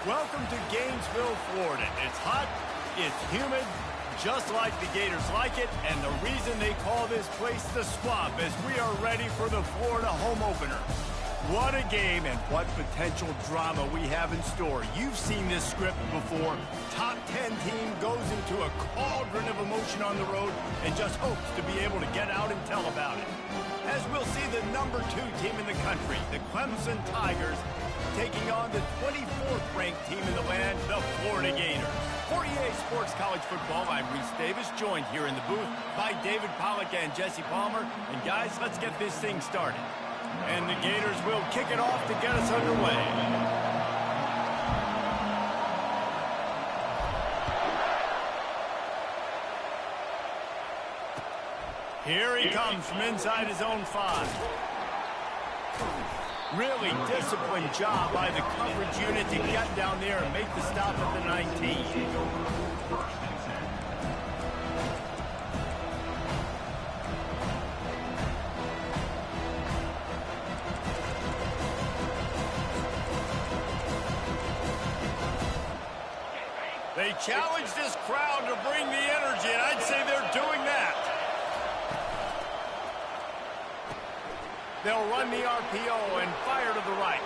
Welcome to Gainesville, Florida. It's hot, it's humid, just like the Gators like it, and the reason they call this place the Swamp is we are ready for the Florida home opener. What a game and what potential drama we have in store. You've seen this script before. Top 10 team goes into a cauldron of emotion on the road and just hopes to be able to get out and tell about it. As we'll see the number 2 team in the country, the Clemson Tigers, taking on the 24th ranked team in the land, the Florida Gators. For EA Sports College Football, I'm Reese Davis, joined here in the booth by David Pollack and Jesse Palmer. And guys, let's get this thing started. And the Gators will kick it off to get us underway. Here he comes from inside his own 5. Really disciplined job by the coverage unit to get down there and make the stop at the 19. They challenge this crowd to bring the energy, and I'd say they're doing that. They'll run the RPO and fire to the right.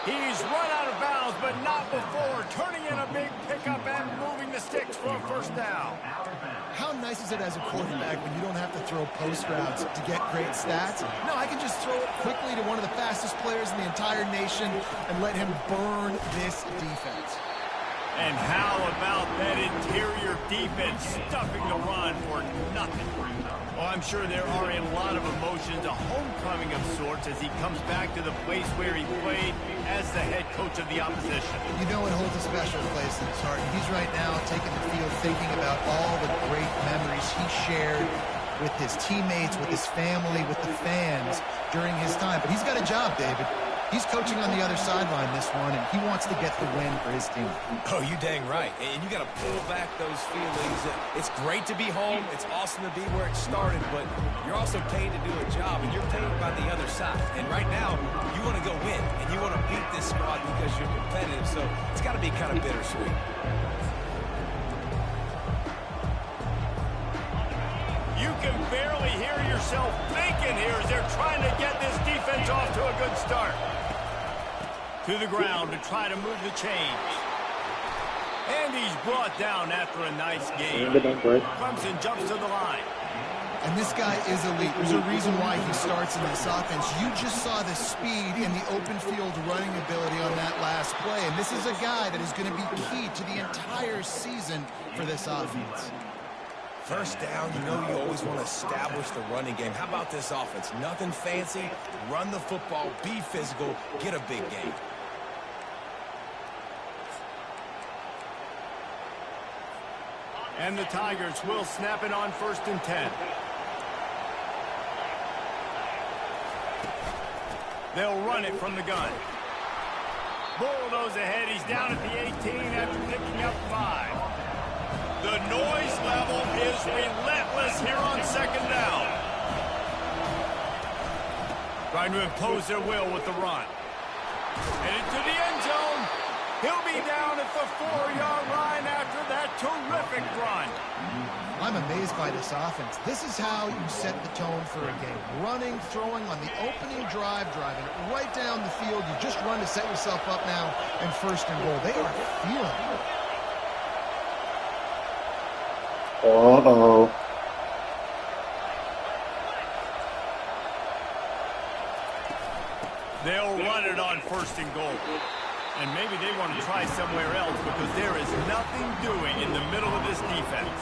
He's run out of bounds, but not before turning in a big pickup and moving the sticks for a first down. How nice is it as a quarterback when you don't have to throw post routes to get great stats? No, I can just throw it quickly to one of the fastest players in the entire nation and let him burn this defense. And how about that interior defense stuffing the run for nothing? Well, I'm sure there are a lot of emotions, a homecoming of sorts as he comes back to the place where he played as the head coach of the opposition. You know it holds a special place in his heart. He's right now taking the field thinking about all the great memories he shared with his teammates, with his family, with the fans during his time. But he's got a job, David. He's coaching on the other sideline this one, and he wants to get the win for his team. Oh, you dang right. And you got to pull back those feelings. It's great to be home. It's awesome to be where it started, but you're also paid to do a job, and you're paid by the other side. And right now, you want to go win, and you want to beat this squad because you're competitive, so it's got to be kind of bittersweet. You can barely hear yourself thinking here as they're trying to get this defense off to a good start. To the ground to try to move the chains. And he's brought down after a nice game. Clemson jumps to the line. And this guy is elite. There's a reason why he starts in this offense. You just saw the speed and the open field running ability on that last play. And this is a guy that is going to be key to the entire season for this offense. First down, you know you always want to establish the running game. How about this offense? Nothing fancy. Run the football, be physical, get a big game. And the Tigers will snap it on 1st and 10. They'll run it from the gun. Bulldoze ahead. He's down at the 18 after picking up 5. The noise level is relentless here on 2nd down. Trying to impose their will with the run. Headed to the end zone. He'll be down at the 4-yard line after that terrific run. I'm amazed by this offense. This is how you set the tone for a game. Running, throwing on the opening drive, driving it right down the field. You just run to set yourself up now and 1st and goal. They are feeling it. Uh-oh. They'll run it on 1st and goal. And maybe they want to try somewhere else because there is nothing doing in the middle of this defense.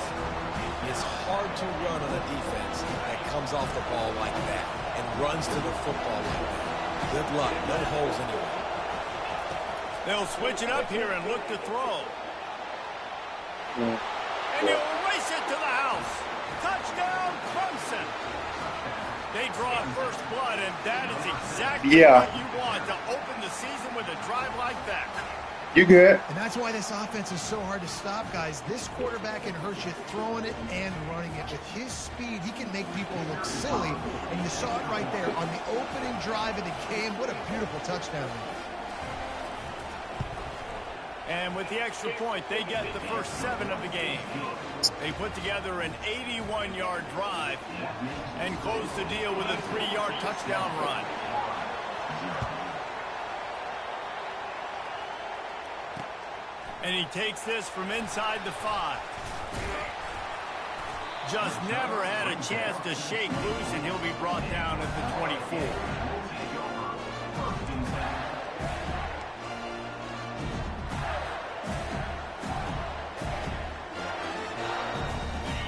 It's hard to run on a defense that comes off the ball like that and runs to the football like that. Good luck. No holes anyway. They'll switch it up here and look to throw. And he'll race it to the house. Touchdown, Clemson. They draw first blood, and that is exactly what you want to open the season with a drive like that. You good? And that's why this offense is so hard to stop, guys. This quarterback can hurt you throwing it and running it. With his speed, he can make people look silly. And you saw it right there on the opening drive of the game. What a beautiful touchdown. And with the extra point, they get the first 7 of the game. They put together an 81-yard drive and close the deal with a 3-yard touchdown run. And he takes this from inside the 5. Just never had a chance to shake loose, and he'll be brought down at the 24.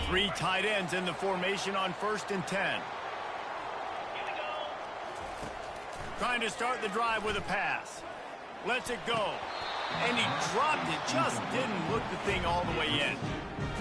Three tight ends in the formation on 1st and 10. Trying to start the drive with a pass. Lets it go. And he dropped it. Just didn't look the thing all the way in.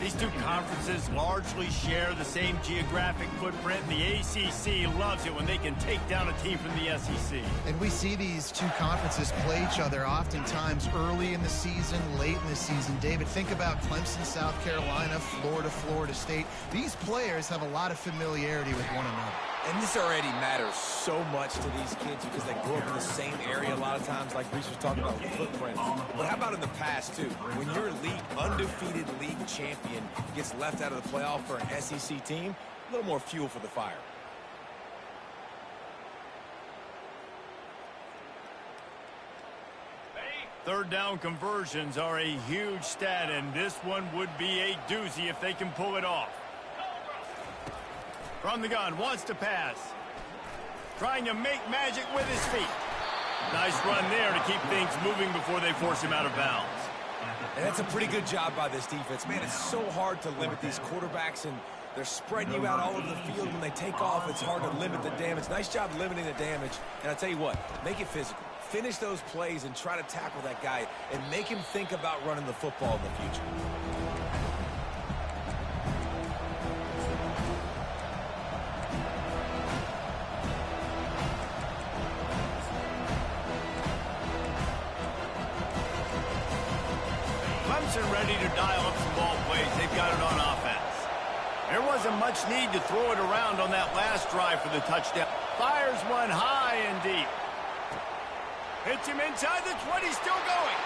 These two conferences largely share the same geographic footprint. The ACC loves it when they can take down a team from the SEC. And we see these two conferences play each other oftentimes early in the season, late in the season. David, think about Clemson, South Carolina, Florida, Florida State. These players have a lot of familiarity with one another. And this already matters so much to these kids because they grew up in the same area a lot of times, like Reese was talking about with footprint. But how about in the past, too? When your undefeated league champion gets left out of the playoff for an SEC team, a little more fuel for the fire. Third down conversions are a huge stat, and this one would be a doozy if they can pull it off. From the gun, wants to pass. Trying to make magic with his feet. Nice run there to keep things moving before they force him out of bounds. And that's a pretty good job by this defense. Man, it's so hard to limit these quarterbacks, and they're spreading you out all over the field. When they take off, it's hard to limit the damage. Nice job limiting the damage. And I tell you what, make it physical. Finish those plays and try to tackle that guy and make him think about running the football in the future. Ready to dial up some ball plays. They've got it on offense. There wasn't much need to throw it around on that last drive for the touchdown. Fires one high and deep. Hits him inside the 20, still going.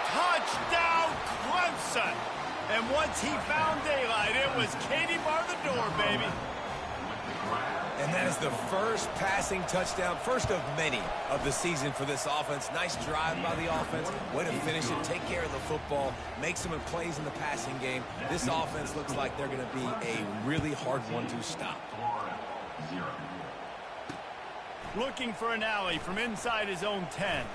Touchdown, Clemson. And once he found daylight, it was Katie bar the door, baby. And that is the first passing touchdown, first of many of the season for this offense. Nice drive by the offense. Way to finish it, take care of the football, make some plays in the passing game. This offense looks like they're going to be a really hard one to stop. Looking for an alley from inside his own 10.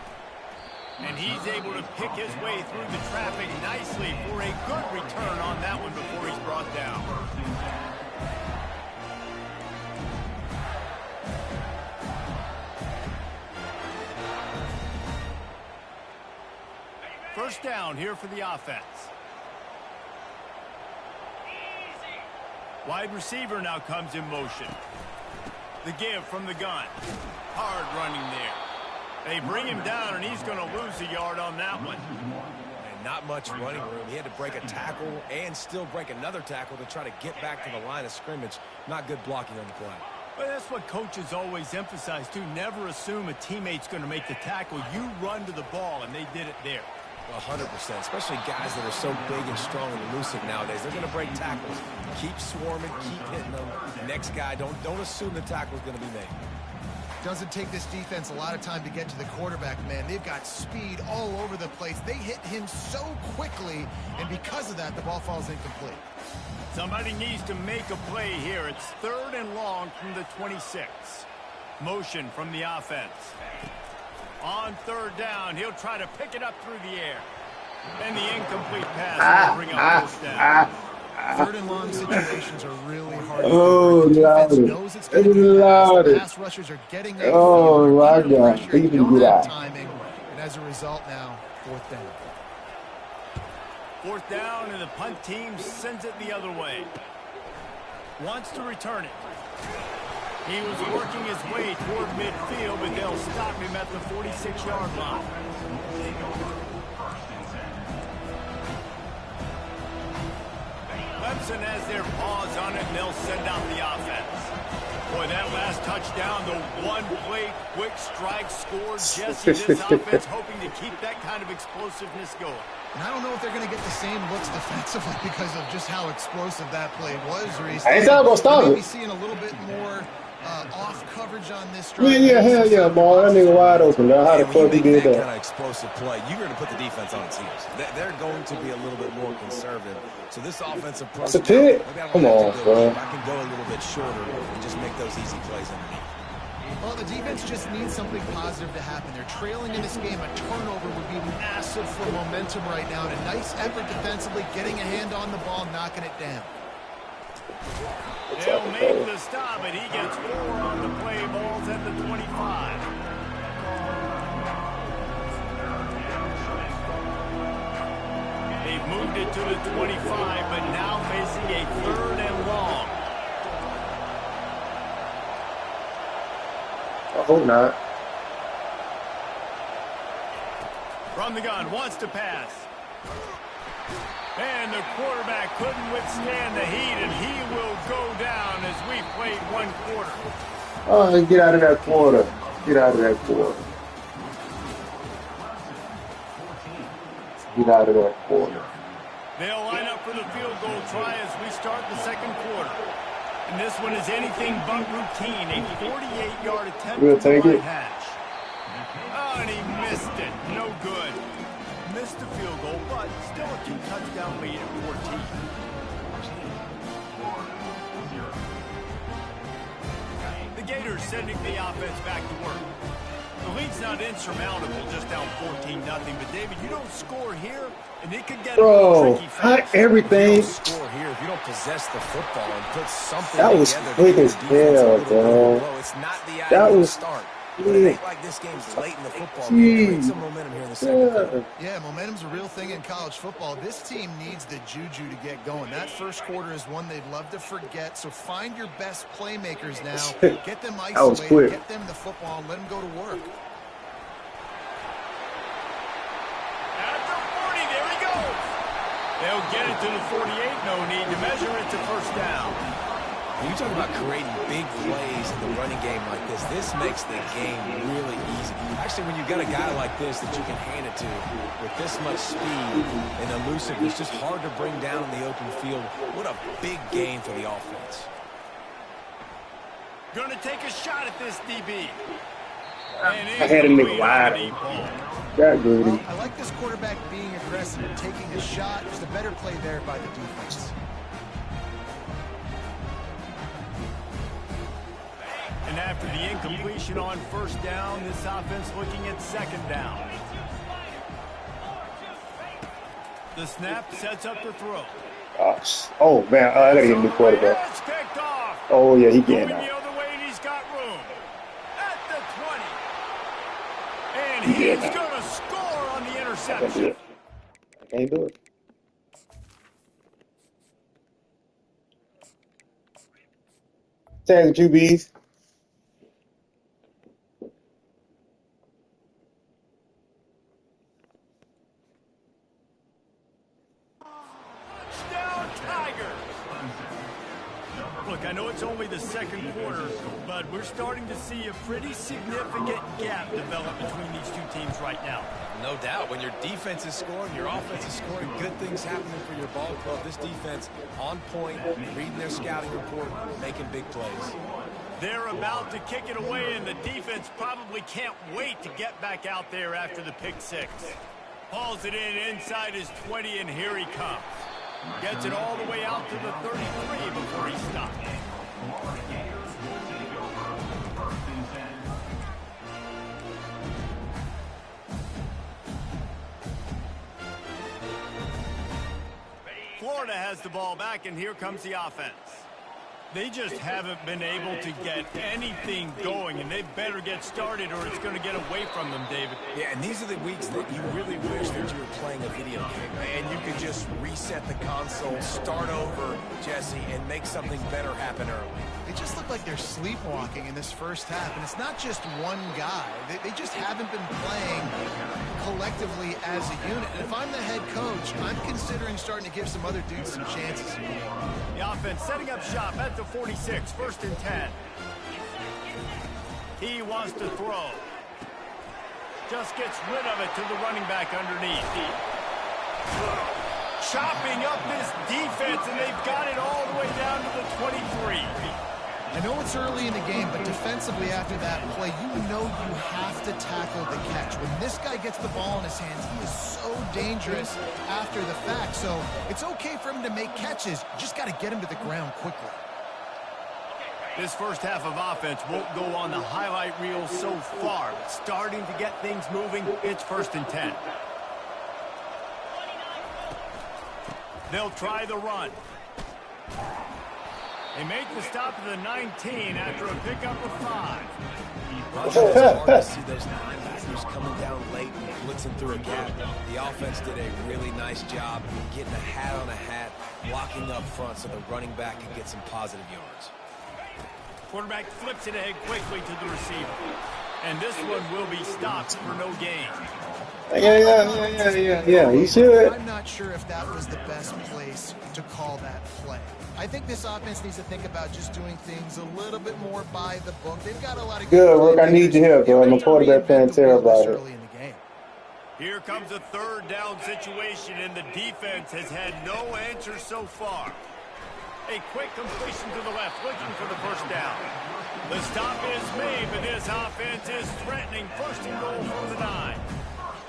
And he's able to pick his way through the traffic nicely for a good return on that one before he's brought down. First down here for the offense. Wide receiver now comes in motion. The give from the gun. Hard running there. They bring him down, and he's going to lose a yard on that one. And not much running room. He had to break a tackle and still break another tackle to try to get back to the line of scrimmage. Not good blocking on the play. But that's what coaches always emphasize, too. Never assume a teammate's going to make the tackle. You run to the ball, and they did it there. 100%, especially guys that are so big and strong and elusive nowadays. They're going to break tackles. Keep swarming, keep hitting them. Next guy, don't assume the tackle is going to be made. Doesn't take this defense a lot of time to get to the quarterback, man. They've got speed all over the place. They hit him so quickly, and because of that, the ball falls incomplete. Somebody needs to make a play here. It's 3rd and long from the 26. Motion from the offense. On 3rd down, he'll try to pick it up through the air. And the incomplete pass will bring up first down. 3rd and long situations are really hard. Oh, the defense louder. knows it's going to be Louder. pass rushers are getting up. Oh, my God. Pressure, Even don't get have out. timing, and as a result now, 4th down. 4th down, and the punt team sends it the other way. Wants to return it. He was working his way toward midfield, but they'll stop him at the 46-yard line. Clemson has their paws on it, and they'll send out the offense. Boy, that last touchdown, the one-play quick strike score. Jesse, this offense hoping to keep that kind of explosiveness going. And I don't know if they're going to get the same looks defensively because of just how explosive that play was, Reese. I ain't gonna stop it. Maybe seeing a little bit more off coverage on this drive. Yeah, hell yeah, ball. That nigga wide open. Now, how the fuck he did that that? kind of explosive play, you're going to put the defense on its heels. They're going to be a little bit more conservative. So this offensive approach, That's a pick. Come on, bro. I can go a little bit shorter and just make those easy plays underneath. Well, the defense just needs something positive to happen. They're trailing in this game. A turnover would be massive for momentum right now. And a nice effort defensively, getting a hand on the ball, knocking it down. They'll make the stop, and he gets 4 on the play. Ball's at the 25. They've moved it to the 25, but now facing a 3rd and long. I hope not. From the gun, wants to pass. And the quarterback couldn't withstand the heat, and he will go down as we played 1 quarter. Oh, get out of that quarter. Get out of that quarter. Get out of that quarter. They'll line up for the field goal try as we start the 2nd quarter. And this one is anything but routine. A 48-yard attempt We'll from the take right it. hash. Oh, and he missed it. No good. Missed the field goal, but still a 2-touchdown lead at 14. The Gators sending the offense back to work. The lead's not insurmountable, just down 14-0. But, David, you don't score here, and it could get Bro, tricky how fast. everything. You don't score here if you don't possess the football and put something That was together. quick to as give the defense a hell, little bit of bro. a blow. It's not the That ideal was start. But it ain't like this game's late in the football game. Jeez. Create some momentum here in the 2nd quarter. Yeah, momentum's a real thing in college football. This team needs the juju to get going. That 1st quarter is one they'd love to forget. So find your best playmakers now. Get them That was isolated. quick. Get them the football and let them go to work. At the 40, there he goes. They'll get it to the 48. No need to measure it to 1st down. When you talk about creating big plays in the running game like this makes the game really easy. Actually, when you've got a guy like this that you can hand it to with this much speed and elusiveness, just hard to bring down in the open field. What a big gain for the offense. Gonna take a shot at this DB. I had a nigga wide. That greedy. Well, I like this quarterback being aggressive and taking a shot. Just a better play there by the defense. And after the incompletion on 1st down, this offense looking at 2nd down. The snap sets up the throw. Oh, man. I got to get a new quarterback. It's picked off. Oh, yeah, he Going getting the out. other way, and he's got room. At the 20. And He he's getting out. going to score on the I can't do interception. it. I can't do it. Tag the QBs. Touchdown, Tigers. Look, I know it's only the 2nd quarter, but we're starting to see a pretty significant gap develop between these 2 teams right now. No doubt. When your defense is scoring, your offense is scoring, good things happening for your ball club. This defense on point, reading their scouting report, making big plays. They're about to kick it away, and the defense probably can't wait to get back out there after the pick 6. Hauls it in inside his 20, and here he comes. Gets it all the way out to the 33 before he stops. Florida has the ball back, and here comes the offense. They just haven't been able to get anything going, and they better get started or it's going to get away from them, David. Yeah, and these are the weeks that you really wish that you were playing a video game, and you could just reset the console, start over, Jesse, and make something better happen early. They just look like they're sleepwalking in this 1st half, and it's not just one guy. They just haven't been playing collectively as a unit. And if I'm the head coach, I'm considering starting to give some other dudes some chances. The offense setting up shop at the 46, 1st and 10. He wants to throw. Just gets rid of it to the running back underneath. Chopping up this defense, and they've got it all the way down to the 23. I know it's early in the game, but defensively after that play, you know you have to tackle the catch. When this guy gets the ball in his hands, he is so dangerous after the fact. So it's okay for him to make catches. You just got to get him to the ground quickly. This first half of offense won't go on the highlight reel so far, but starting to get things moving, it's 1st and 10. They'll try the run. They make the stop at the 19 after a pickup of 5. It's hard to see those linebackers coming down late and blitzing through a gap. The offense did a really nice job getting a hat on a hat, blocking up front so the running back can get some positive yards. Quarterback flips it ahead quickly to the receiver. And this one will be stopped for no gain. Yeah. You should. I'm not sure if that was the best place to call that play. I think this offense needs to think about just doing things a little bit more by the book. They've got a lot of good work. I need your help, bro. I'm a quarterback playing terrible out here. Here comes a 3rd down situation, and the defense has had no answer so far. A quick completion to the left, looking for the 1st down. The stop is made, but this offense is threatening 1st and goal from the 9.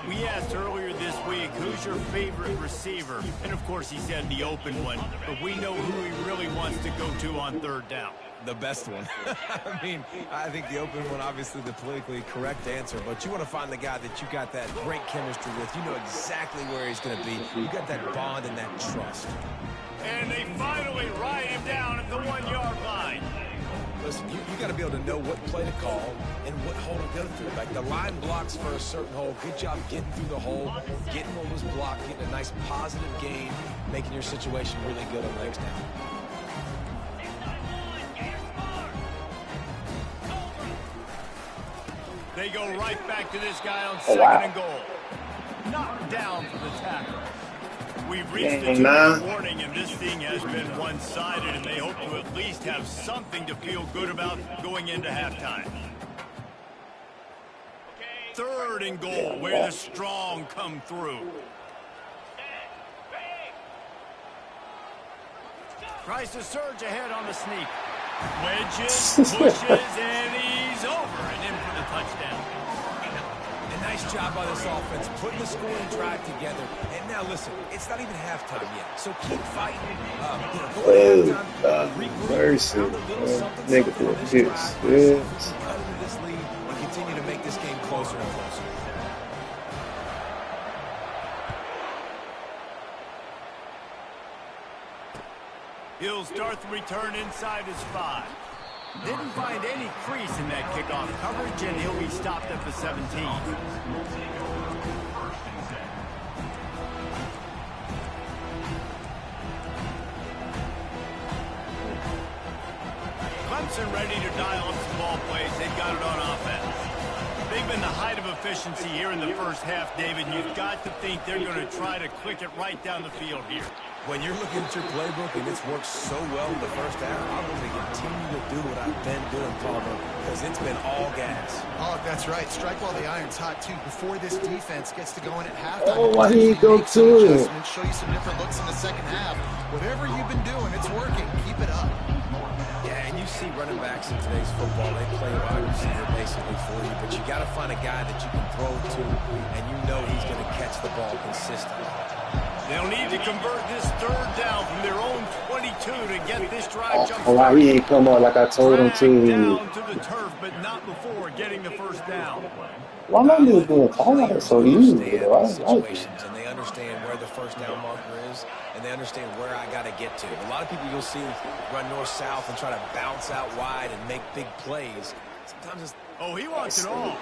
We asked earlier this week, who's your favorite receiver? And, of course, he said the open one. But we know who he really wants to go to on 3rd down. The best one. I mean, I think the open one, obviously the politically correct answer, but you want to find the guy that you got that great chemistry with. You know exactly where he's going to be. You got that bond and that trust. And they finally ride him down at the 1-yard line. Listen, you got to be able to know what play to call and what hole to go through. Like the line blocks for a certain hole. Good job getting through the hole, getting what was blocked, getting a nice positive gain, making your situation really good on the next down. They go right back to this guy on 2nd and goal. Knocked down for the tackle. We've reached the 2-minute warning, and this thing has been one-sided, and they hope to at least have something to feel good about going into halftime. 3rd and goal, where the strong come through. Tries to surge ahead on the sneak. Wedges, pushes, and he's over and in for the touchdown. Nice job by this offense, putting the scoring drive together. And now, listen, it's not even halftime yet, so keep fighting. Mercy. Nigga, this. This lead and continue to make this game closer and closer. He'll start the return inside his 5. Didn't find any crease in that kickoff coverage, and he'll be stopped at the 17. Clemson ready to dial up some ball plays. They've got it on offense. They've been the height of efficiency here in the first half, David. You've got to think they're going to try to click it right down the field here. When you're looking at your playbook and it's worked so well in the first half, I'm going to continue to do what I've been doing, Palmer, because it's been all gas. Oh, that's right. Strike while the iron's hot, too, before this defense gets to going at halftime. Oh, why did he go to it? Show you some different looks in the second half. Whatever you've been doing, it's working. Keep it up. Yeah, and you see running backs in today's football, they play wide receiver basically for you, but you got to find a guy that you can throw to, and you know he's going to catch the ball consistently. They'll need to convert this 3rd down from their own 22 to get this drive jump started. Wow, he ain't come on like I told him to. Down to the turf, but not before getting the 1st down. Why am I doing call so easy? Situations, and they understand where the 1st down marker is, and they understand where I got to get to. A lot of people you'll see run north-south and try to bounce out wide and make big plays. Sometimes it's... Oh, he wants it all.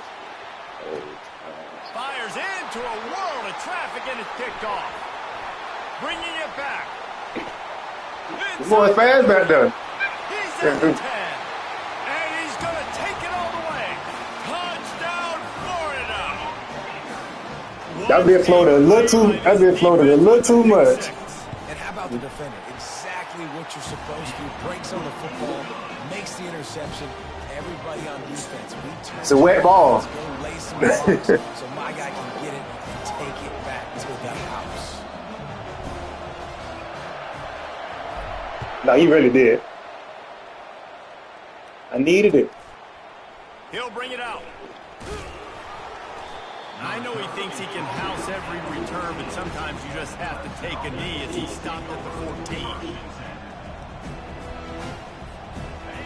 Fires into a world of traffic, and it's picked off. Bringing it back. The boy fast back there. He's at the 10. And he's going to take it all the way. Touchdown, Florida. That'd be a floater a little too. That'd be a floater a little too much. And how about the defender? Exactly what you're supposed to. Breaks on the football, makes the interception. everybody on defense. It's a wet ball. Go lay some blocks so my guy can get it and take it back to the house. No, he really did. I needed it. He'll bring it out. I know he thinks he can house every return, but sometimes you just have to take a knee as he stopped at the 14.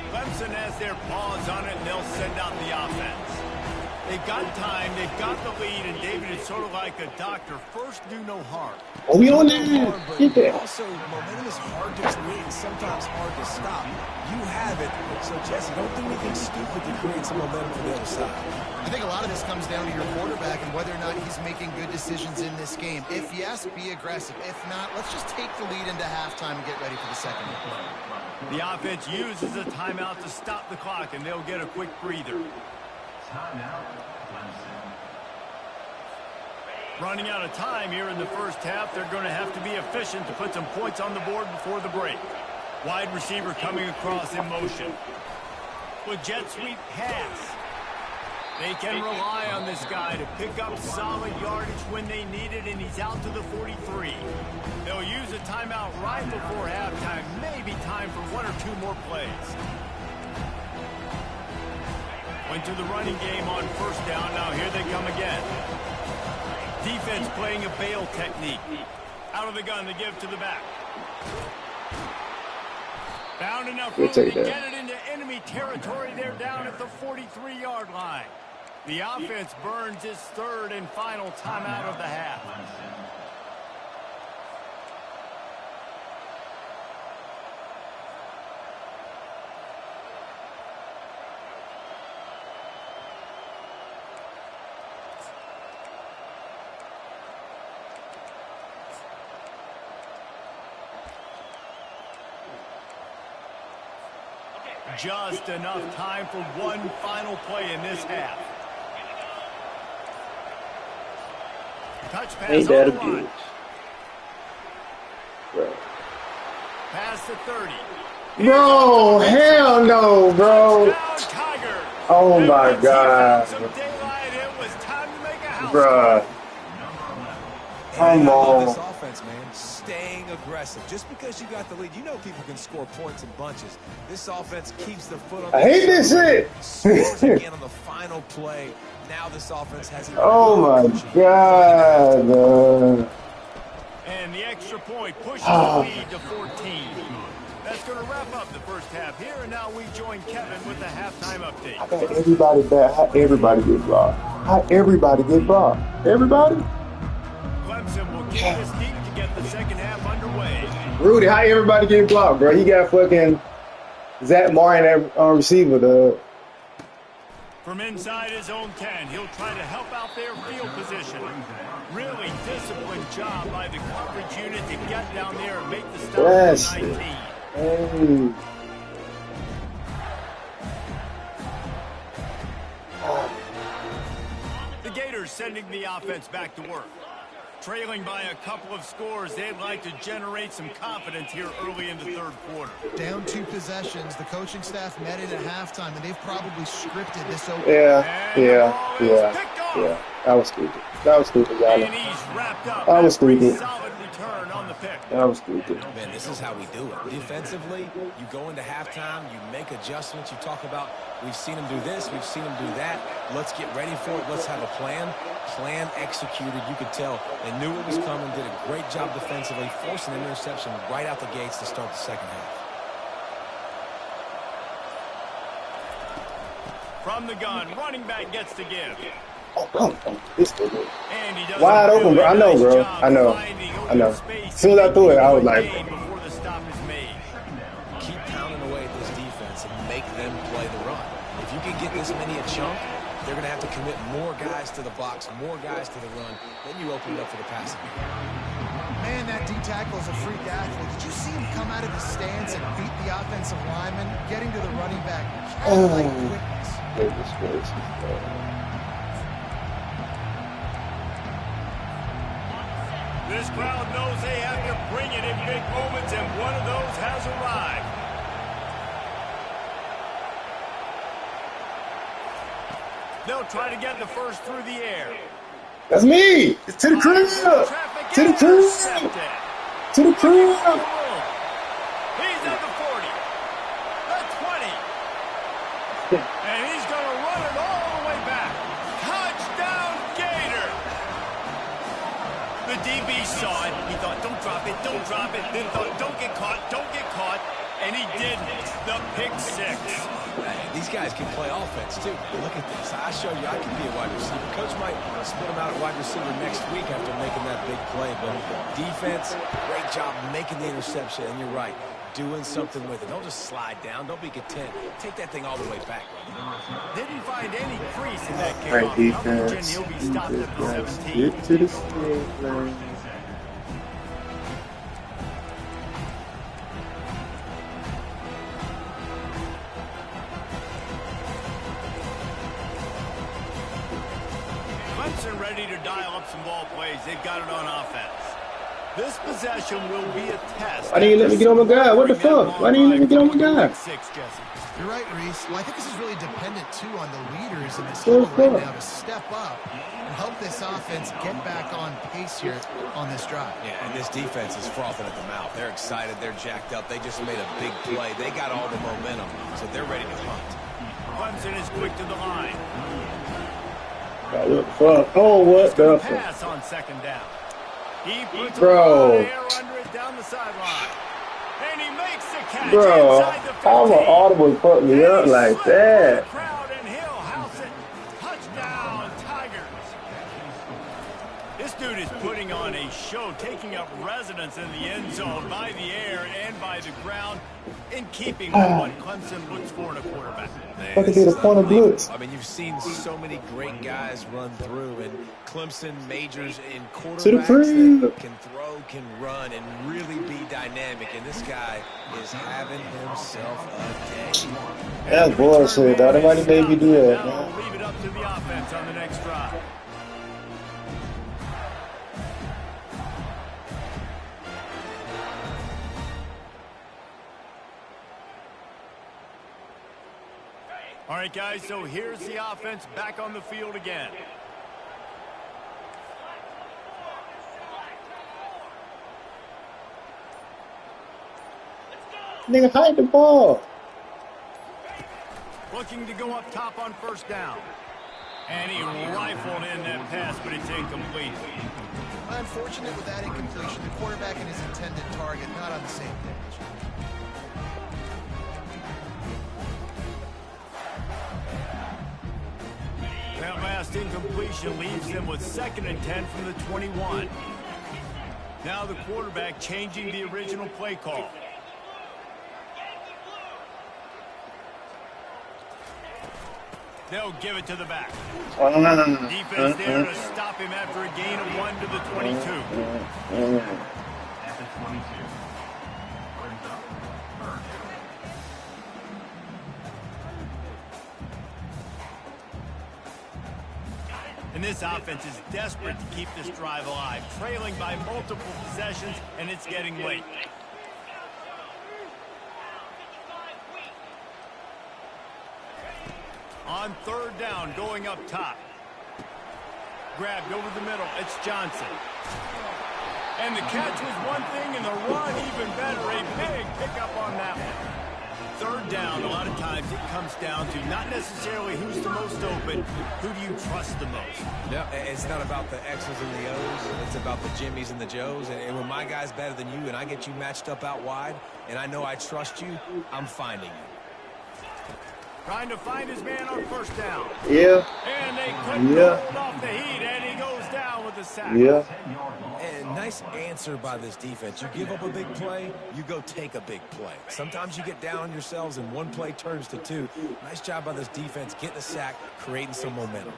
Clemson has their paws on it, and they'll send out the offense. They've got time, they've got the lead, and David is sort of like a doctor. First, do no harm. Oh, we on there. Get that. Also, momentum is hard to create and sometimes hard to stop. You have it, so Jesse, don't do anything stupid to create some momentum for the other side. I think a lot of this comes down to your quarterback and whether or not he's making good decisions in this game. If yes, be aggressive. If not, let's just take the lead into halftime and get ready for the second one. The offense uses a timeout to stop the clock, and they'll get a quick breather. Running out of time here in the first half, they're going to have to be efficient to put some points on the board before the break. Wide receiver coming across in motion. With jet sweep pass. They can rely on this guy to pick up solid yardage when they need it, and he's out to the 43. They'll use a timeout right before halftime. Maybe time for one or two more plays. Went to the running game on first down. Now here they come again. Defense playing a bail technique. Out of the gun to give to the back. Found enough room to get it into enemy territory. They're down at the 43-yard line. The offense burns its third and final timeout of the half. Just enough time for one final play in this half. Touch pass Ain't that a on the line. Bro. Pass to 30. Bro, hell no, bro. Oh my God. Bruh. Come on. This offense, man, staying aggressive. Just because you got the lead, you know people can score points in bunches. This offense keeps the foot on the I hate this shit. Scores again on the final play. Now this offense has it. Oh my God. And the extra point pushes the lead to 14. That's going to wrap up the first half here, and now we join Kevin with the halftime update. How everybody back? How everybody get blocked? How everybody get blocked? Everybody? Clemson will kick this deep to get the second half underway. Rudy, how everybody get blocked, bro? He got fucking Zach Martin on receiver, dog. From inside his own 10, he'll try to help out their field position. Really disciplined job by the coverage unit to get down there and make the stop at 19. Hey. The Gators sending the offense back to work. Trailing by a couple of scores, they'd like to generate some confidence here early in the third quarter. Down 2 possessions. The coaching staff met in at halftime, and they've probably scripted this over. Yeah. That was stupid. That was stupid, y'all. And he's wrapped up. That was stupid. Solid return on the pick. That was stupid. Man, this is how we do it. Defensively, you go into halftime, you make adjustments. You talk about, we've seen them do this, we've seen them do that. Let's get ready for it. Let's have a plan. Plan executed. You could tell they knew it was coming, did a great job defensively, forcing an interception right out the gates to start the second half. From the gun, running back gets to give. This is And he does wide open, bro. I know, bro. I know. As soon as I threw it, I was like, before the stop is made. Keep pounding away at this defense and make them play the run. If you can get this many a chunk, they're going to have to commit more guys to the box, more guys to the run. Then you open it up for the passing. Man, that D-tackle is a freak athlete. Did you see him come out of his stance and beat the offensive lineman, getting to the running back? Like quickness. This crowd knows they have to bring it in big moments, and one of those has arrived. They'll try to get the first through the air. That's me. It's to the crib. To the crib. To the crib. He's at the 40. The 20. And he's going to run it all the way back. Touchdown, Gator. The DB saw it. He thought, don't drop it, don't drop it. Then thought, don't get caught, don't get caught. And he didn't. The pick six. These guys can play offense, too. Look at this. I showed you I can be a wide receiver. Coach might split him out at wide receiver next week after making that big play. But defense, great job making the interception. And you're right, doing something with it. Don't just slide down. Don't be content. Take that thing all the way back. Didn't find any crease in that Great kickoff coverage, and defense. he'll be stopped at the 17. Get to the stage, man. Clemson ready to dial up some ball plays. They've got it on offense. This possession will be a test. Why didn't you let me get on my guy? What the fuck? Why didn't you let me get on my guy? Six, Jesse. You're right, Reese. Well, I think this is really dependent, too, on the leaders in this Sure, huddle right sure. now to step up and help this offense get back on pace here on this drive. Yeah, and this defense is frothing at the mouth. They're excited. They're jacked up. They just made a big play. They got all the momentum, so they're ready to hunt. Clemson is quick to the line. What the fuck? Oh, what the fuck? Pass on second down. He puts Bro. a lot of air under it down the sideline. And he makes the catch Bro, inside the 15. how an audible fuck me up like that? Crowd and he'll house it. Touchdown, Tigers. This dude is putting on a show, taking up residence in the end zone by the air and by the ground, in keeping with what Clemson looks for in a quarterback. Man, Fucking this did a is point of unbelievable. blitz. I mean, you've seen so many great guys run through, and Clemson majors in quarterbacks crib. that can throw, can run, and really be dynamic. And this guy is having himself a day. That's bullshit, dog. Nobody made me do that, Now man. we'll leave it up to the offense on the next drive. All right, guys, so here's the offense back on the field again. Nigga, hide the ball. Looking to go up top on first down. And he rifled in that pass, but it's incomplete. Unfortunate with that incompletion. The quarterback and his intended target not on the same page. That last incompletion leaves them with 2nd and 10 from the 21. Now the quarterback changing the original play call. They'll give it to the back. Defense there to stop him after a gain of 1 to the 22. At the 22. Brings up third down. And this offense is desperate to keep this drive alive, trailing by multiple possessions, and it's getting late. On third down, going up top. Grabbed over the middle. It's Johnson. And the catch was one thing, and the run even better. A big pickup on that one. Third down, a lot of times it comes down to not necessarily who's the most open, who do you trust the most? Yeah, it's not about the X's and the O's. It's about the Jimmys and the Joes. And when my guy's better than you and I get you matched up out wide and I know I trust you, I'm finding you. Trying to find his man on first down. Yeah. And they couldn't hold off the heat, and he goes down with a sack. Yeah. And nice answer by this defense. You give up a big play, you go take a big play. Sometimes you get down on yourselves and one play turns to two. Nice job by this defense getting a sack, creating some momentum.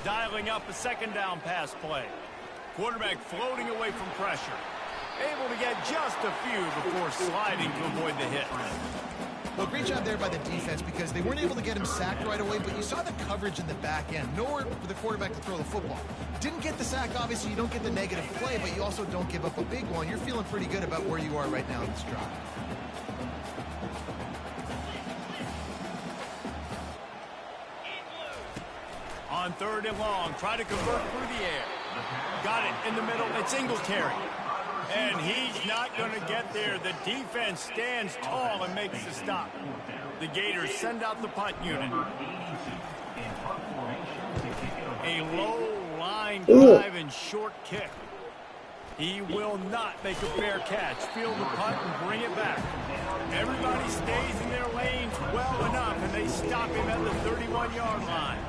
Dialing up a second down pass play. Quarterback floating away from pressure. Able to get just a few before sliding to avoid the hit. Well, great job there by the defense because they weren't able to get him sacked right away, but you saw the coverage in the back end. Nowhere for the quarterback to throw the football. Didn't get the sack, obviously. You don't get the negative play, but you also don't give up a big one. You're feeling pretty good about where you are right now in this drive. On 3rd and long, try to convert through the air. Got it in the middle. It's Singletary. And he's not going to get there. The defense stands tall and makes the stop. The Gators send out the punt unit. A low line drive and short kick. He will not make a fair catch. Field the punt and bring it back. Everybody stays in their lanes well enough, and they stop him at the 31-yard line.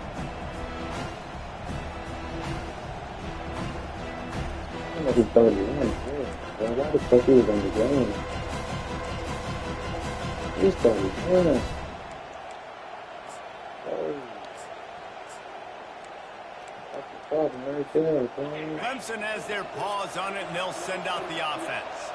Like he's 31. Why the fuck he was on the game? He's 31. That's the problem right there, man. Clemson has their paws on it, and they'll send out the offense.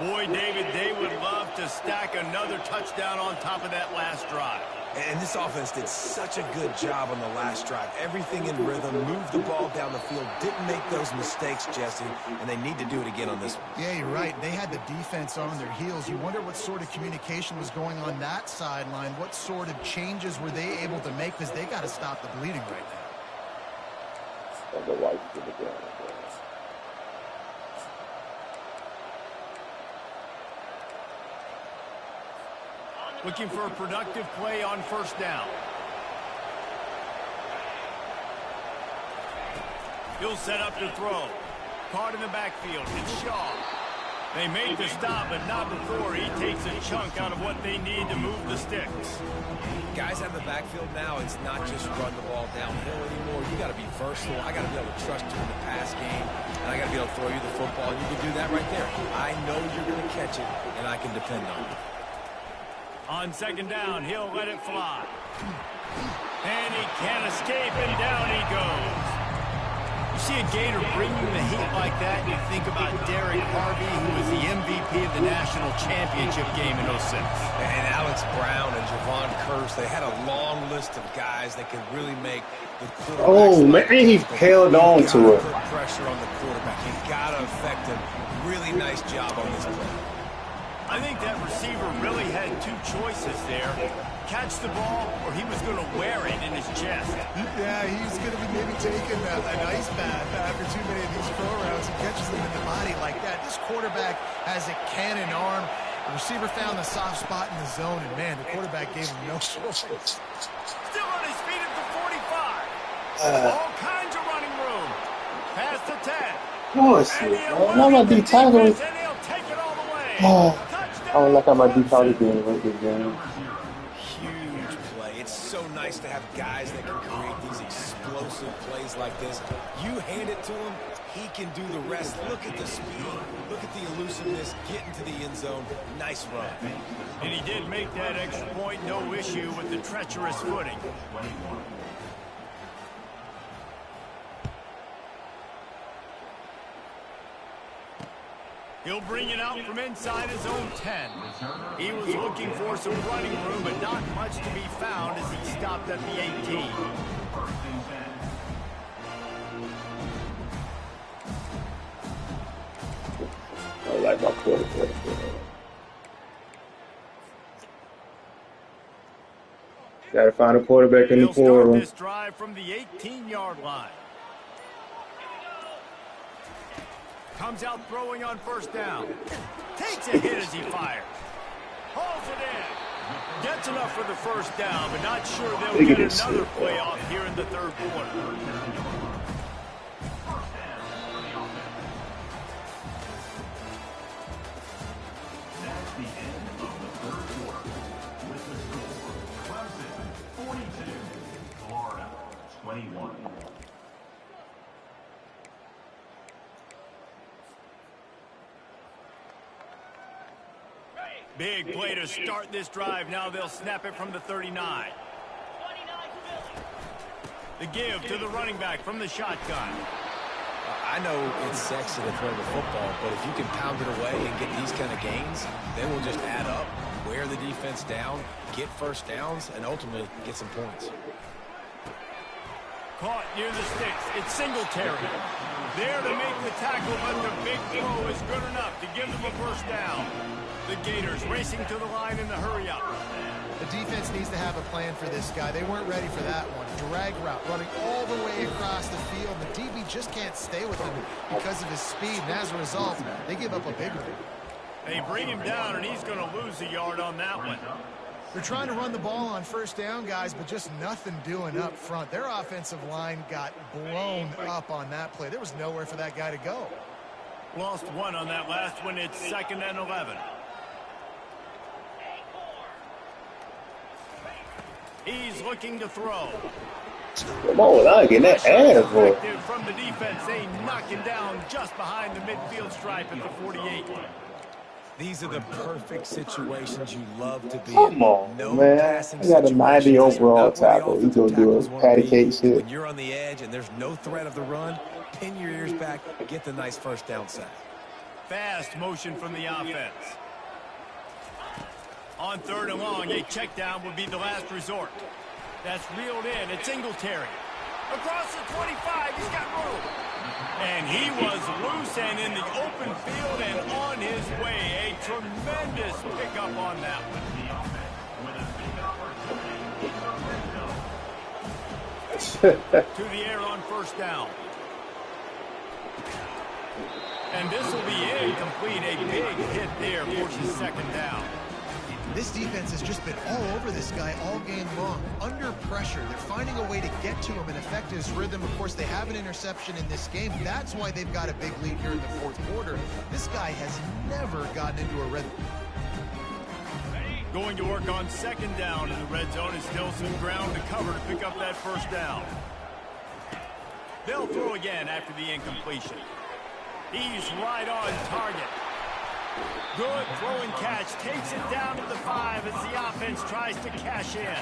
Boy, David, they would love to stack another touchdown on top of that last drive. And this offense did such a good job on the last drive. Everything in rhythm, moved the ball down the field, didn't make those mistakes, Jesse, and they need to do it again on this one. Yeah, you're right. They had the defense on their heels. You wonder what sort of communication was going on that sideline. What sort of changes were they able to make? Because they got to stop the bleeding right now. The white to the ground. Looking for a productive play on 1st down. He'll set up to throw. Caught in the backfield. It's Shaw. They made the stop, but not before he takes a chunk out of what they need to move the sticks. Guys out of the backfield now, it's not just run the ball downhill anymore. You got to be versatile. I got to be able to trust you in the pass game, and I got to be able to throw you the football. You can do that right there. I know you're going to catch it, and I can depend on it. On 2nd down, he'll let it fly. And he can't escape, and down he goes. You see a Gator bringing the heat like that, and you think about Derek Harvey, who was the MVP of the national championship game in 06. And Alex Brown and Javon Curse, they had a long list of guys that could really make the quarterback. Oh, man, he held on to it. Put pressure on the quarterback. You got to affect him. Really nice job on this play. I think that receiver really had two choices there. Catch the ball, or he was going to wear it in his chest. Yeah, he's going to be maybe taking an ice bath after too many of these throw routes. He catches them in the body like that. This quarterback has a cannon arm. The receiver found the soft spot in the zone, and, man, the quarterback gave him no choice. Still on his feet at the 45. All kinds of running room. Past the 10. Bullshit, man. I'm gonna be tackled. I don't like how my deep target being with this game. Huge play. It's so nice to have guys that can create these explosive plays like this. You hand it to him, he can do the rest. Look at the speed. Look at the elusiveness. Get into the end zone. Nice run. And he did make that extra point, no issue with the treacherous footing. He'll bring it out from inside his own 10. He was looking for some running room, but not much to be found as he stopped at the 18. I like my quarterback. Gotta find a quarterback in the portal. He'll start this drive from the 18-yard line. Comes out throwing on 1st down. Takes a hit as he fires. Hauls it in. Gets enough for the 1st down, but not sure they'll get another play off here in the 3rd quarter. That's the end of the 3rd quarter. With the score, Clemson 42, Florida 21. Big play to start this drive. Now they'll snap it from the 39. The give to the running back from the shotgun. I know it's sexy to throw the football, but if you can pound it away and get these kind of gains, they will just add up. wear the defense down, get first downs, and ultimately get some points. Caught near the sticks. It's Singletary. There to make the tackle, but the big throw is good enough to give them a first down. The Gators racing to the line in the hurry-up. The defense needs to have a plan for this guy. They weren't ready for that one. Drag route, running all the way across the field. The DB just can't stay with him because of his speed, and as a result, they give up a big one. They bring him down, and he's going to lose a yard on that one. They're trying to run the ball on first down, guys, but just nothing doing up front. Their offensive line got blown up on that play. There was nowhere for that guy to go. Lost one on that last one. It's 2nd and 11. He's looking to throw. Come on, I'm getting that ass for. From the defense, they knock him down just behind the midfield stripe at the 48. These are the perfect situations you love to be in. Come on, man. I got a 90 overall tackle. He's going to do a patty cake shit. When you're on the edge and there's no threat of the run, pin your ears back, get the nice first down sack. Fast motion from the offense. On 3rd and long, a check down would be the last resort. That's reeled in. It's Singletary. Across the 25, he's got room. And he was loose and in the open field and on his way. A tremendous pickup on that one. To the air on first down. And this will be incomplete. A big hit there forces 2nd down. This defense has just been all over this guy all game long. Under pressure, they're finding a way to get to him and affect his rhythm. Of course, they have an interception in this game. That's why they've got a big lead here in the 4th quarter. This guy has never gotten into a rhythm. Going to work on 2nd down in the red zone. Is still some ground to cover to pick up that first down. They'll throw again after the incompletion. He's right on target. Good throw and catch. Takes it down to the 5 as the offense tries to cash in.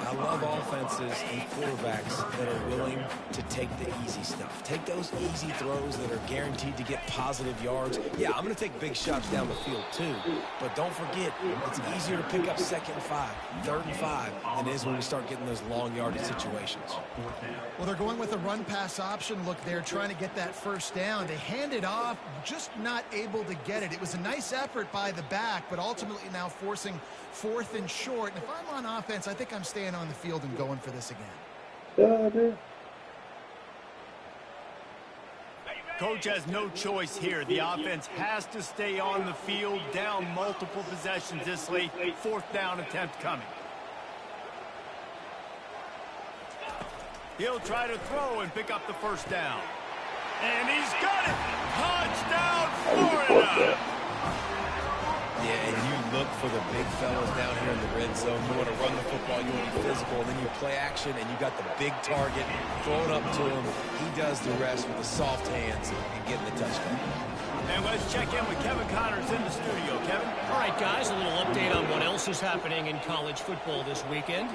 I love offenses and quarterbacks that are willing to take the easy stuff. Take those easy throws that are guaranteed to get positive yards. Yeah, I'm going to take big shots down the field too. But don't forget, it's easier to pick up 2nd and 5, 3rd and 5 than it is when we start getting those long yardage situations. Well, they're going with a run-pass option. Look, they're trying to get that first down. They hand it off, just not able to get it. It was a nice effort by the back, but ultimately now forcing 4th and short. And if I'm on offense, I think I'm staying on the field and going for this again. Coach has no choice here. The offense has to stay on the field, down multiple possessions this late. 4th down attempt coming. He'll try to throw and pick up the first down. And he's got it! Touchdown, Florida! Yeah, and you look for the big fellas down here in the red zone. You want to run the football, you want to be physical, and then you play action, and you got the big target, throw it up to him. He does the rest with the soft hands and getting the touchdown. And let's check in with Kevin Connors in the studio. Kevin? All right, guys, a little update on what else is happening in college football this weekend.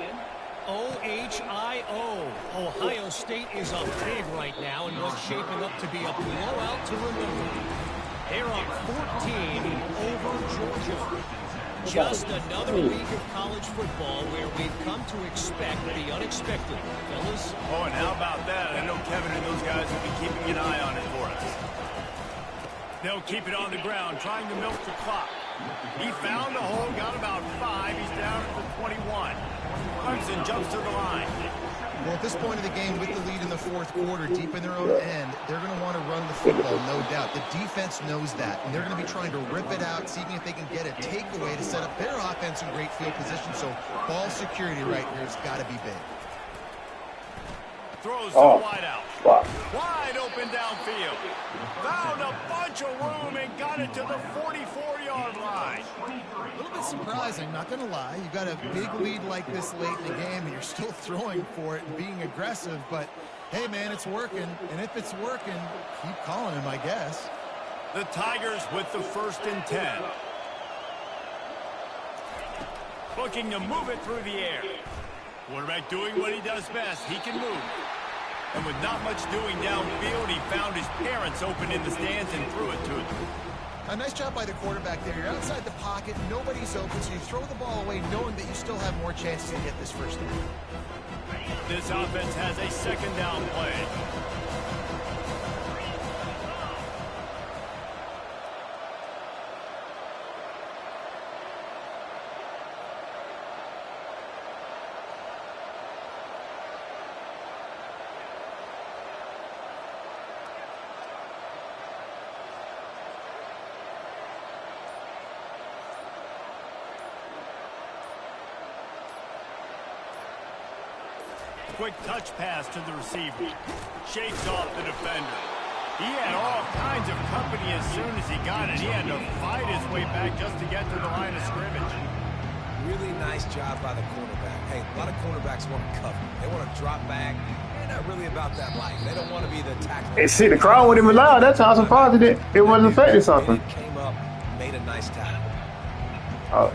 OHIO. Ohio State is up big right now, and what's shaping up to be a blowout to remember. They're up 14 over Georgia. Just another week of college football where we've come to expect the unexpected, fellas. Oh, and how about that? I know Kevin and those guys will be keeping an eye on it for us. They'll keep it on the ground, trying to milk the clock. He found a hole, got about 5. He's down at the 21. Clemson jumps to the line. Well, at this point of the game, with the lead in the 4th quarter, deep in their own end, they're going to want to run the football, no doubt. The defense knows that, and they're going to be trying to rip it out, seeing if they can get a takeaway to set up their offense in great field position. So ball security right here has got to be big. Throws to the wideout. Wide open downfield. Found a bunch of room and got it to the 44-yard line. A little bit surprising, not going to lie. You've got a big lead like this late in the game, and you're still throwing for it and being aggressive. But, hey, man, it's working. And if it's working, keep calling him, I guess. The Tigers with the 1st and 10. Looking to move it through the air. Quarterback doing what he does best. He can move. And with not much doing downfield, he found his parents open in the stands and threw it to them. A nice job by the quarterback there. You're outside the pocket, nobody's open, so you throw the ball away knowing that you still have more chances to get this first down. This offense has a second down play. Quick touch pass to the receiver. Shakes off the defender. He had all kinds of company as soon as he got it. He had to fight his way back just to get to the line of scrimmage. Really nice job by the cornerback. Hey, a lot of cornerbacks want to cover. They want to drop back. They're not really about that life. They don't want to be the tackler. Hey, see, the crowd wouldn't even loud. That's how surprised it wasn't affecting something. It came up, made a nice tackle. Oh.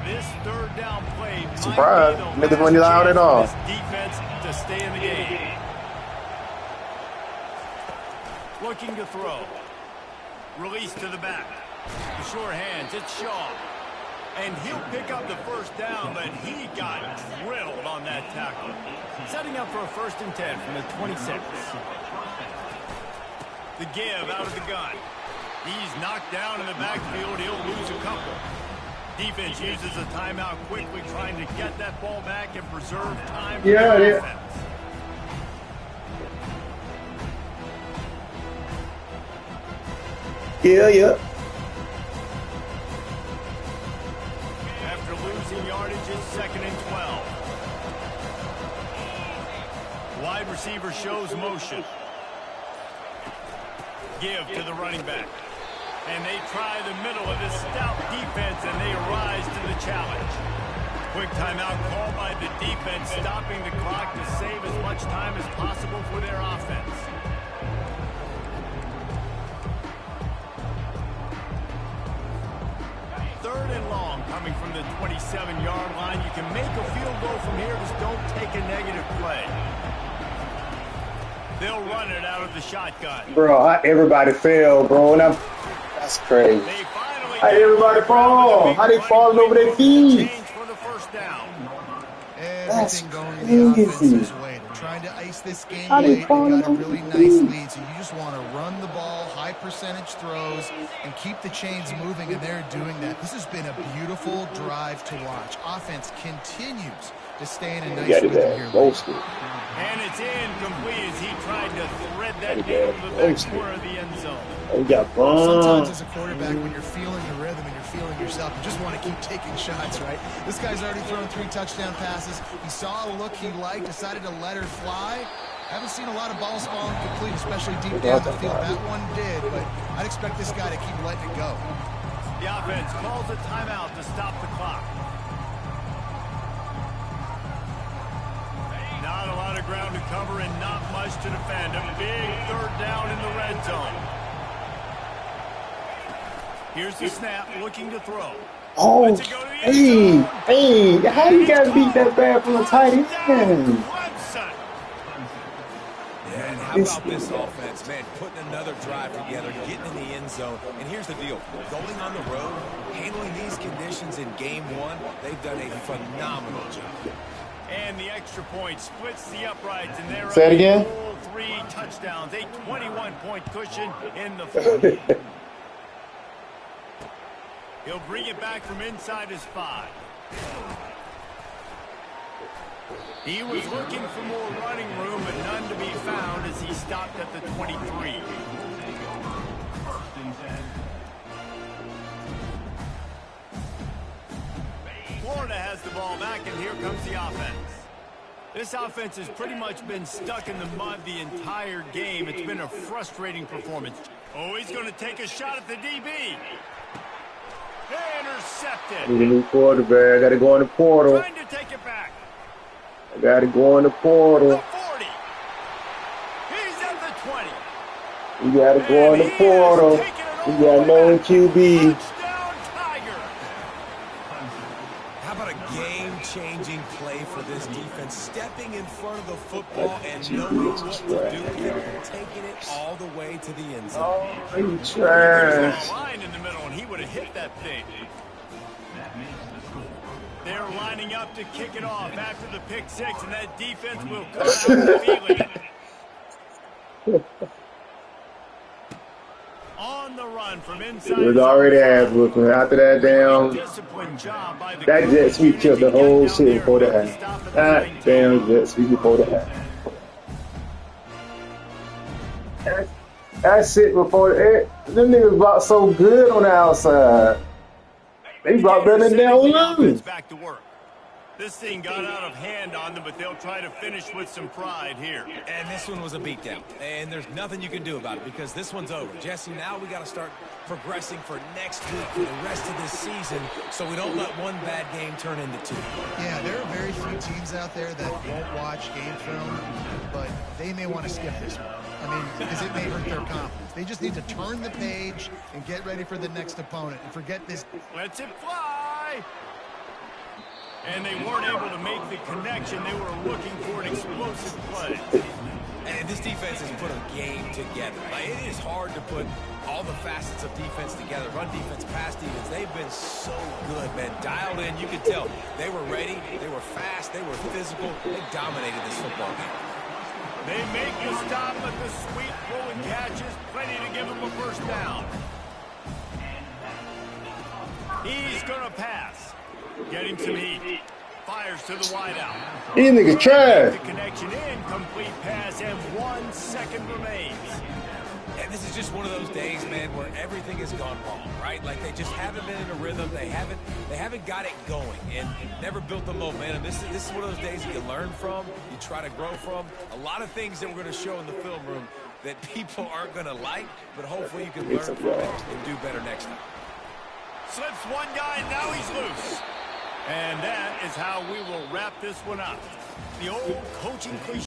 This third down play Surprise. might be the Niggas wasn't loud at all. last chance for this defense to stay in the game. Looking to throw. Release to the back. The sure hands, it's Shaw. And he'll pick up the first down, but he got drilled on that tackle. Setting up for a 1st and 10 from the 26. The give out of the gun. He's knocked down in the backfield. He'll lose a couple. Defense uses a timeout quickly, trying to get that ball back and preserve time for the offense. Yeah. After losing yardage, it's 2nd and 12. Wide receiver shows motion. Give to the running back. And they try the middle of this stout defense, and they rise to the challenge. Quick timeout called by the defense, stopping the clock to save as much time as possible for their offense. Third and long coming from the 27-yard line. You can make a field goal from here, just don't take a negative play. They'll run it out of the shotgun. Bro, everybody fell, bro. That's crazy. How did everybody fall? How they falling over their feet? Everything going the offense's way. They're trying to ice this game late. They got a really nice lead, so you just want to run the ball, high percentage throws, and keep the chains moving, and they're doing that. This has been a beautiful drive to watch. Offense continues to stay in a nice rhythm here. And it's incomplete as he tried to thread that needle to the back corner of the end zone. Sometimes as a quarterback, when you're feeling the rhythm and you're feeling yourself, you just want to keep taking shots, right? This guy's already thrown 3 touchdown passes. He saw a look he liked, decided to let her fly. Haven't seen a lot of balls falling complete, especially deep down the field. That one did, but I'd expect this guy to keep letting it go. The offense calls a timeout to stop the clock. Not a lot of ground to cover and not much to defend. A big third down in the red zone. Here's the snap, looking to throw. Oh, hey, how you guys beat that bad from the tight end? Yeah, and how about this offense, man, putting another drive together, getting in the end zone. And here's the deal, going on the road, handling these conditions in game 1, they've done a phenomenal job. And the extra point splits the uprights, and they're Say it again. 3 touchdowns, a 21-point cushion in the 40. He'll bring it back from inside his 5. He was looking for more running room, but none to be found as he stopped at the 23. Florida has the ball back, and here comes the offense. This offense has pretty much been stuck in the mud the entire game. It's been a frustrating performance. Oh, he's going to take a shot at the DB. Intercepted. Need a new quarterback. I got to go in the portal. Trying to take it back. I got to go in the portal. The 40. He's at the 20. You got to go in the portal. You got no QB. Touchdown, Tiger. How about a game-changing play for this this defense stepping in front of the football and knowing what to do with it, taking it all the way to the end zone. Oh, you trash. Line in the middle, and he would have hit that thing. They're lining up to kick it off after the pick six, and that defense will come out feeling it. On the run from inside. It was already ass whooping. After that damn, that jet sweep killed the whole shit before the half. That damn jet sweep before the half. That shit before the them niggas blocked so good on the outside. They blocked better than they'll lose. Back to work. This thing got out of hand on them, but they'll try to finish with some pride here. And this one was a beatdown. And there's nothing you can do about it because this one's over. Jesse, now we got to start progressing for next week, for the rest of this season, so we don't let one bad game turn into two. Yeah, there are very few teams out there that won't watch game film, but they may want to skip this one. I mean, because it may hurt their confidence. They just need to turn the page and get ready for the next opponent and forget this. Lets it fly. And they weren't able to make the connection. They were looking for an explosive play. And this defense has put a game together. Like, it is hard to put all the facets of defense together. Run defense, pass defense. They've been so good, man. Dialed in. You could tell they were ready. They were fast. They were physical. They dominated this football game. They make the stop at the sweet rolling catches. Plenty to give them a first down. He's going to pass. Get him some heat. Fires to the wideout. These niggas trash. The connection in, complete pass, and 1 second remains. And this is just one of those days, man, where everything has gone wrong, right? Like they just haven't been in a rhythm. They haven't got it going and never built the momentum. This is one of those days that you learn from, you try to grow from. A lot of things that we're going to show in the film room that people aren't going to like, but hopefully you can learn from it and do better next time. Slips one guy, and now he's loose. And that is how we will wrap this one up. The old coaching cliche.